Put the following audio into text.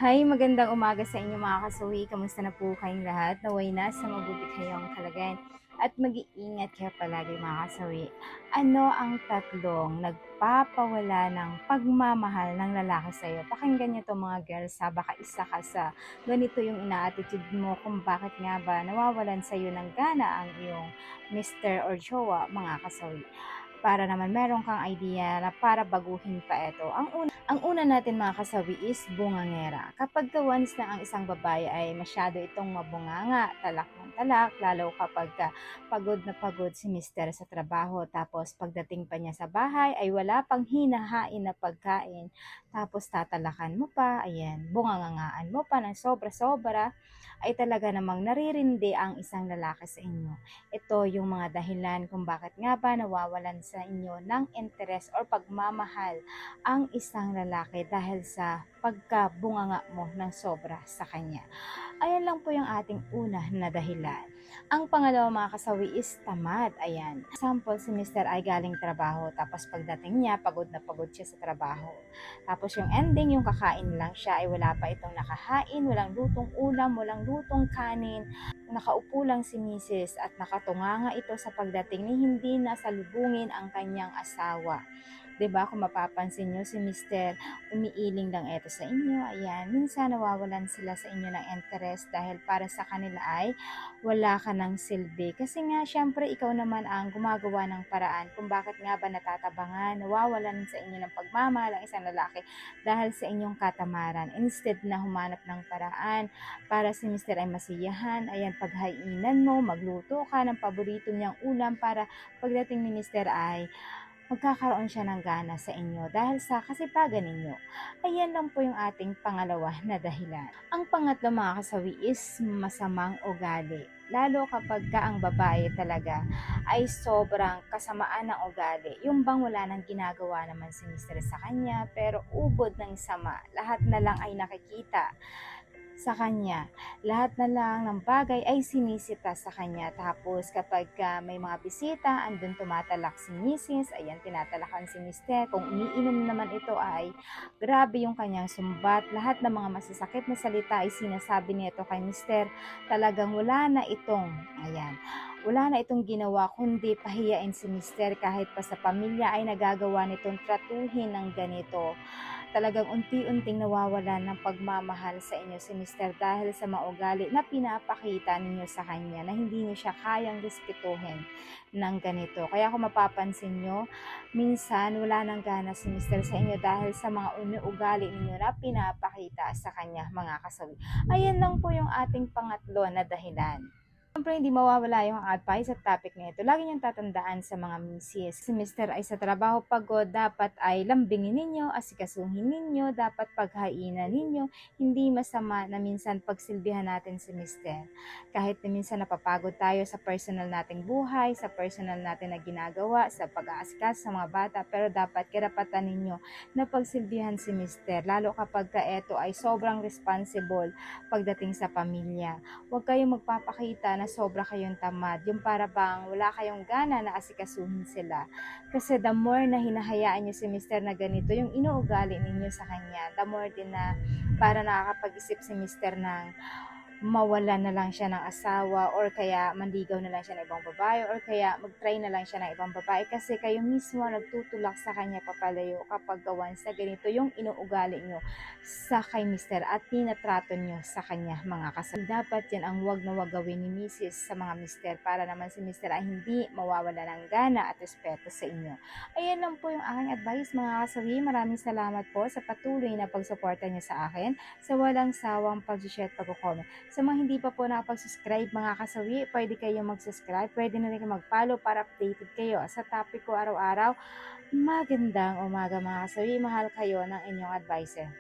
Hi, magandang umaga sa inyo mga kasuhi. Kamusta na po kayong lahat? Naway nasa mabuti kayong kalagayan at mag-iingat kayo palagi mga kasawi. Ano ang tatlong nagpapawala ng pagmamahal ng lalaki sa iyo? Pakinggan niyo to mga girls ha, baka isa ka sa ganito yung ina-attitude mo kung bakit nga ba nawawalan sa iyo ng gana ang iyong Mr. or jowa mga kasawi. Para naman meron kang idea na para baguhin pa ito. Ang una natin mga kasawi is bungangera. Kapag once na ang isang babae ay masyado itong mabunganga, talak ng talak, lalo kapag pagod na pagod si mister sa trabaho, tapos pagdating pa niya sa bahay ay wala pang hinahain na pagkain, tapos tatalakan mo pa, ayan, bungangangaan mo pa ng sobra-sobra, ay talaga namang naririndi ang isang lalaki sa inyo. Ito yung mga dahilan kung bakit nga ba nawawalan sa inyo ng interes or pagmamahal ang isang lalaki dahil sa pagkabunganga mo ng sobra sa kanya. Ayan lang po yung ating una na dahilan. Ang pangalawa mga kasawi is tamad. Ayan. Example, si Mr. ay galing trabaho tapos pagdating niya, pagod na pagod siya sa trabaho. Tapos yung ending, yung kakain lang siya ay wala pa itong nakahain, walang lutong ulam, walang lutong kanin. Nakaupo lang si Mrs. at nakatunganga ito sa pagdating ni hindi nasalubungin ang kanyang asawa. 'Di ba kung mapapansin niyo si Mister umiiling lang ito sa inyo, ayan, minsan nawawalan sila sa inyo ng interest dahil para sa kanila ay wala ka ng silbi. Kasi nga syempre ikaw naman ang gumagawa ng paraan kung bakit nga ba natatabangan, nawawalan sa inyo ng pagmamahal ang isang lalaki dahil sa inyong katamaran. Instead na humanap ng paraan para si Mister ay masiyahan, ayan, paghainan mo, magluto ka ng paborito niyang ulam para pagdating ni Mister ay magkakaroon siya ng gana sa inyo dahil sa kasipagan ninyo. Ayan lang po yung ating pangalawa na dahilan. Ang pangatlo mga kasawi is masamang ugali. Lalo kapag ka ang babae talaga ay sobrang kasamaan ng ugali. Yung bang wala nang ginagawa naman si Mr. sa kanya pero ubod ng sama. Lahat na lang ay nakikita sa kanya. Lahat na lang ng bagay ay sinisita sa kanya. Tapos kapag may mga bisita, andun tumatalak si Mrs. Ayan, tinatalakan si Mister. Kung umiinom naman ito ay grabe yung kanyang sumbat. Lahat ng mga masasakit na salita ay sinasabi nito kay Mister. Talagang wala na itong ginawa kundi pahiyain si Mister kahit pa sa pamilya ay nagagawa nitong tratuhin ng ganito. Talagang unti-unting nawawalan ng pagmamahal sa inyo si Mister dahil sa maugali na pinapakita ninyo sa kanya na hindi niyo siya kayang respetuhin ng ganito. Kaya kung mapapansin nyo, minsan wala nang gana si Mister sa inyo dahil sa mga ugali ninyo na pinapakita sa kanya mga kasawi. Ayan lang po yung ating pangatlo na dahilan. Siyempre, hindi mawawala yung advice at topic na ito. Lagi niyong tatandaan sa mga misis. Si Mr. ay sa trabaho pagod, dapat ay lambingin ninyo, asikasuhin ninyo, dapat paghainan ninyo. Hindi masama na minsan pagsilbihan natin si Mr. Kahit na minsan napapagod tayo sa personal nating buhay, sa personal natin na ginagawa, sa pag-aaskas sa mga bata, pero dapat karapatan ninyo na pagsilbihan si Mr. Lalo kapag ka ito ay sobrang responsible pagdating sa pamilya. Huwag kayong magpapakita na sobra kayong tamad, yung para bang wala kayong gana na asikasuhin sila. Kasi the more na hinahayaan nyo si Mister na ganito, yung inuugali ninyo sa kanya, the more din na para nakakapag-isip si Mister ng mawala na lang siya ng asawa or kaya manligaw na lang siya ng ibang babae or kaya mag-try na lang siya ng ibang babae kasi kayo mismo nagtutulak sa kanya papalayo kapag gawan sa ganito yung inuugali nyo sa kay Mister at tinatrato nyo sa kanya mga kasal. Dapat yan ang wag na wag gawin ni Mrs. sa mga Mister para naman si Mister ay hindi mawawala ng gana at respeto sa inyo. Ayan lang po yung aking advice mga kasawi. Maraming salamat po sa patuloy na pagsuporta nyo sa akin sa walang sawang pag-share at pag-comment. Sa mga hindi pa po nakapag-subscribe mga kasawi, pwede kayong mag-subscribe, pwede na rin mag-follow para updated kayo sa topic ko araw-araw. Magandang umaga mga kasawi, mahal kayo ng inyong advisor.